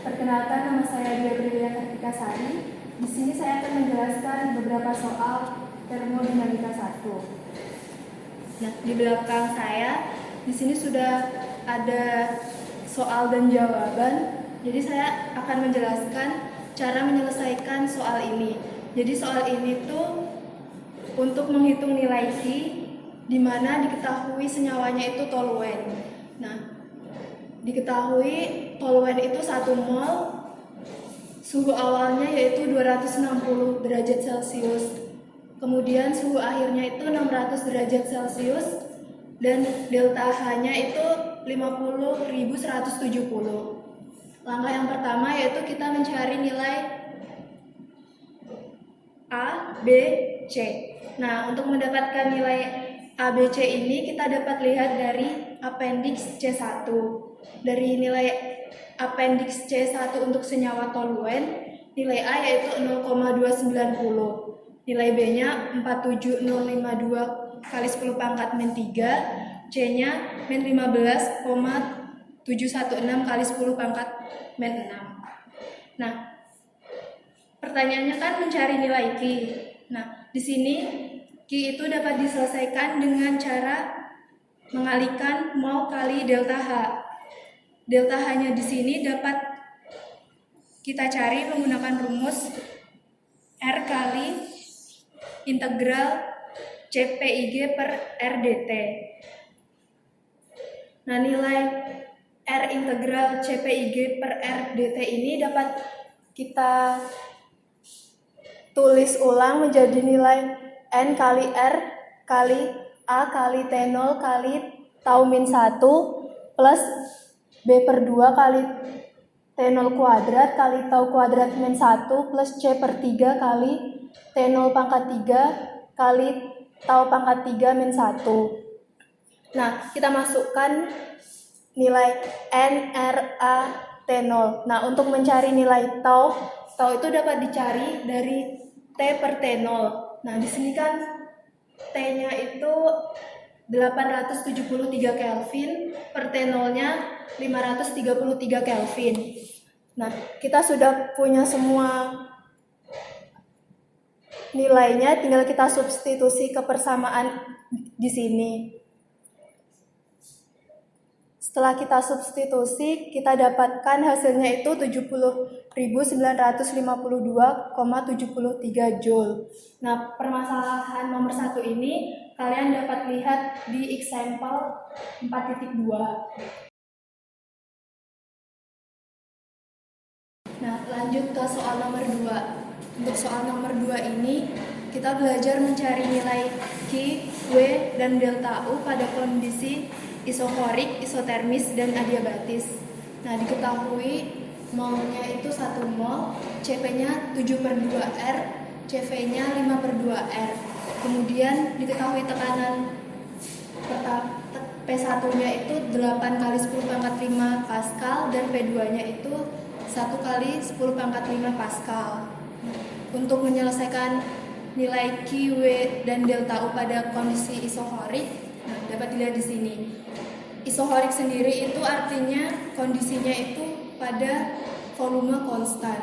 Perkenalkan, nama saya Dia Brilian Kartikasari. Di sini saya akan menjelaskan beberapa soal termodinamika 1. Nah, di belakang saya di sini sudah ada soal dan jawaban. Jadi saya akan menjelaskan cara menyelesaikan soal ini. Jadi soal ini tuh untuk menghitung nilai Q di mana diketahui senyawanya itu toluen. Nah, diketahui toluen itu 1 mol, suhu awalnya yaitu 260 derajat Celcius, kemudian suhu akhirnya itu 600 derajat Celcius, dan delta H-nya itu 50.170. Langkah yang pertama yaitu kita mencari nilai A, B, C. Nah, untuk mendapatkan nilai A, B, C ini kita dapat lihat dari appendix C1. Dari nilai appendix C1 untuk senyawa toluen, nilai A yaitu 0,290. Nilai B-nya 47052 kali 10 pangkat min 3, C-nya min 15,716 kali 10 pangkat min 6. Nah, pertanyaannya kan mencari nilai Q. Nah, di sini Q itu dapat diselesaikan dengan cara mengalihkan mol kali delta H. Delta H-nya di sini dapat kita cari menggunakan rumus R kali integral CPIG per RDT. Nah, nilai R integral CPIG per RDT ini dapat kita tulis ulang menjadi nilai N kali R kali A kali T0 kali tau min 1 plus B per 2 kali T0 kuadrat kali tau kuadrat min 1 plus C per 3 kali T0 pangkat 3 kali tau pangkat 3 min 1. Nah, kita masukkan nilai N, R, A, T0. Nah, untuk mencari nilai tau itu dapat dicari dari T per T0. Nah, di sini kan T-nya itu 873 Kelvin, per T0-nya 533 Kelvin. Nah, kita sudah punya semua nilainya, tinggal kita substitusi ke persamaan di sini. Setelah kita substitusi, kita dapatkan hasilnya itu 70.952,73 Joule. Nah, permasalahan nomor 1 ini kalian dapat lihat di example 4.2. Nah, lanjut ke soal nomor 2. Untuk soal nomor 2 ini, kita belajar mencari nilai Q, W, dan delta U pada kondisi isohorik, isotermis, dan adiabatis. Nah, diketahui molnya itu 1 mol, Cp-nya 7/2R, Cv-nya 5/2R. Kemudian diketahui tekanan P1-nya itu 8 kali 10 pangkat 5 Pascal dan P2-nya itu 1 kali 10 pangkat 5 Pascal. Untuk menyelesaikan nilai Q, W, dan delta U pada kondisi isohorik, nah, dapat dilihat di sini. Isohorik sendiri itu artinya kondisinya itu pada volume konstan.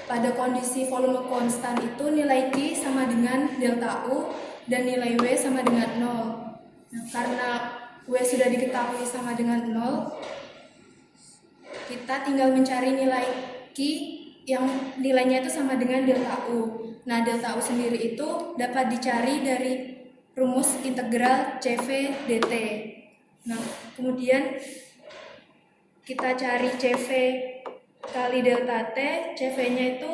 Pada kondisi volume konstan itu nilai Q sama dengan delta U dan nilai W sama dengan 0. Nah, karena W sudah diketahui sama dengan 0, kita tinggal mencari nilai Q yang nilainya itu sama dengan delta U. Nah, delta U sendiri itu dapat dicari dari rumus integral CV dt. Nah, kemudian kita cari CV kali delta T, CV-nya itu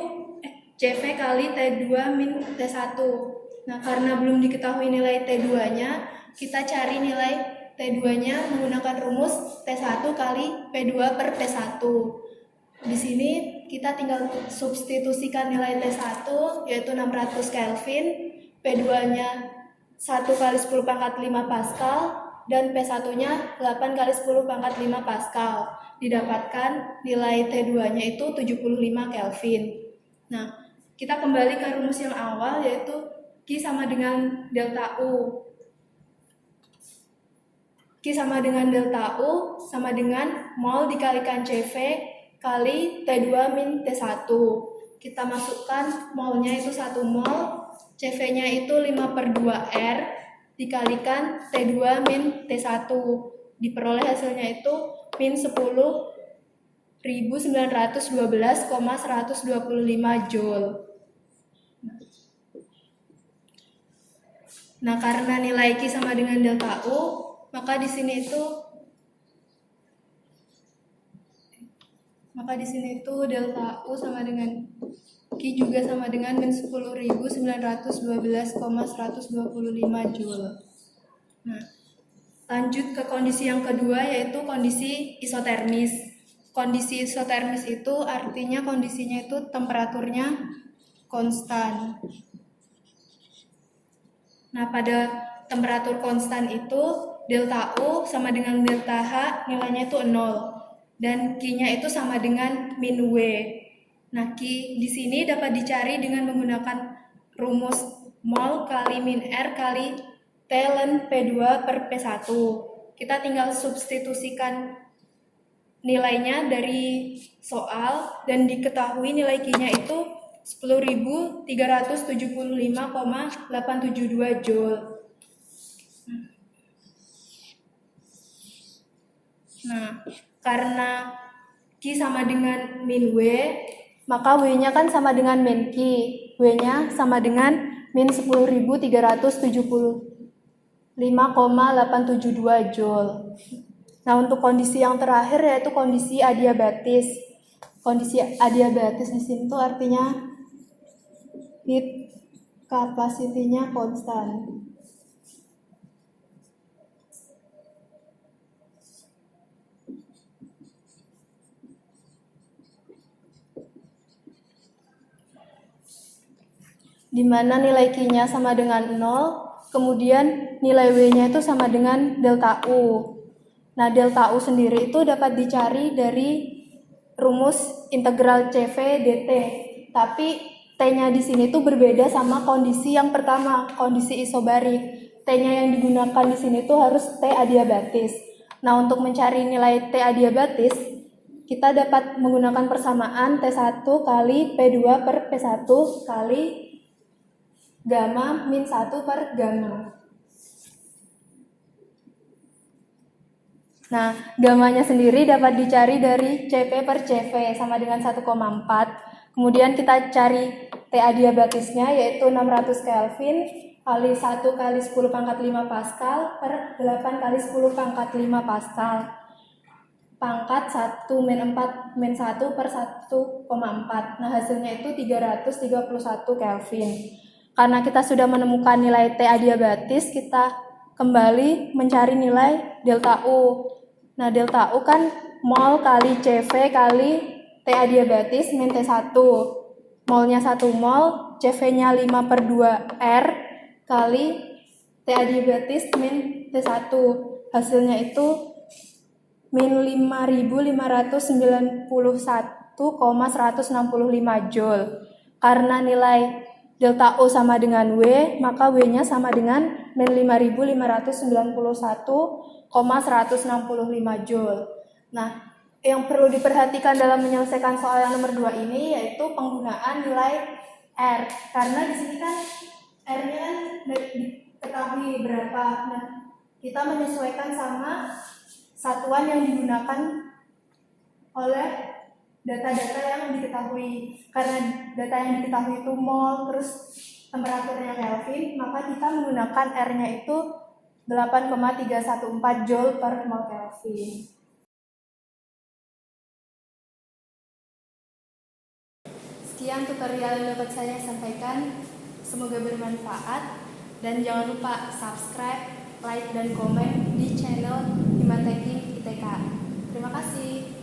CV kali T2 min T1. Nah, karena belum diketahui nilai T2-nya, kita cari nilai T2-nya menggunakan rumus T1 kali P2 per P1. Di sini kita tinggal substitusikan nilai T1 yaitu 600 Kelvin, P2-nya 1 kali 10 pangkat 5 Pascal, dan P1-nya 8 kali 10 pangkat 5 Pascal. Didapatkan nilai T2-nya itu 75 Kelvin. Nah, kita kembali ke rumus yang awal yaitu Q sama dengan delta U. Q sama dengan delta U sama dengan mol dikalikan CV kali T2 min T1. Kita masukkan molnya itu 1 mol, CV-nya itu 5/2R dikalikan T2 min T1. Diperoleh hasilnya itu min 10.912,125 Joule. Nah, karena nilai Q sama dengan delta U, maka di sini itu delta U sama dengan Q juga sama dengan min 10.912,125 Joule. Nah, lanjut ke kondisi yang kedua, yaitu kondisi isotermis. Kondisi isotermis itu artinya kondisinya itu temperaturnya konstan. Nah, pada temperatur konstan itu delta U sama dengan delta H nilainya itu 0 dan Q-nya itu sama dengan min W. Nah, Q di sini dapat dicari dengan menggunakan rumus mol kali min R kali T ln P2 per P1. Kita tinggal substitusikan nilainya dari soal dan diketahui nilai Q-nya itu 10.375,872 Joule. Nah, karena Q sama dengan min W, maka W-nya kan sama dengan min Q. W-nya sama dengan min 10.375,872 Joule. Nah, untuk kondisi yang terakhir yaitu kondisi adiabatis. Kondisi adiabatis di sini tuh artinya heat capacity-nya konstan. Di mana nilai Q-nya sama dengan 0, kemudian nilai W-nya itu sama dengan delta U. Nah, delta U sendiri itu dapat dicari dari rumus integral CV dt. Tapi T-nya di sini tuh berbeda sama kondisi yang pertama, kondisi isobarik. T-nya yang digunakan di sini tuh harus T adiabatis. Nah, untuk mencari nilai T adiabatis, kita dapat menggunakan persamaan T1 kali P2 per P1 kali gamma min 1 per gamma. Nah, gamanya sendiri dapat dicari dari CP per CV sama dengan 1,4. Kemudian kita cari T adiabatisnya yaitu 600 Kelvin kali 1 kali 10 pangkat 5 Pascal per 8 kali 10 pangkat 5 Pascal. Pangkat 1 min 4 min 1 per 1,4. Nah, hasilnya itu 331 Kelvin. Karena kita sudah menemukan nilai T adiabatis, kita kembali mencari nilai delta U. Nah, delta U kan mol kali CV kali T adiabatis min T1. Molnya 1 mol, CV-nya 5/2R kali T adiabatis min T1. Hasilnya itu min 5.591,165 Joule. Karena nilai delta U sama dengan W, maka W-nya sama dengan min 5.591,165 Joule. Nah, yang perlu diperhatikan dalam menyelesaikan soal yang nomor 2 ini yaitu penggunaan nilai R. Karena di sini kan R-nya kan diketahui berapa. Nah, kita menyesuaikan sama satuan yang digunakan oleh data-data yang diketahui. Karena data yang diketahui itu mol, terus temperaturnya Kelvin, maka kita menggunakan R-nya itu 8,314 Joule per mol Kelvin. Sekian tutorial yang dapat saya sampaikan, semoga bermanfaat dan jangan lupa subscribe, like, dan komen di channel Himatekin ITK. Terima kasih.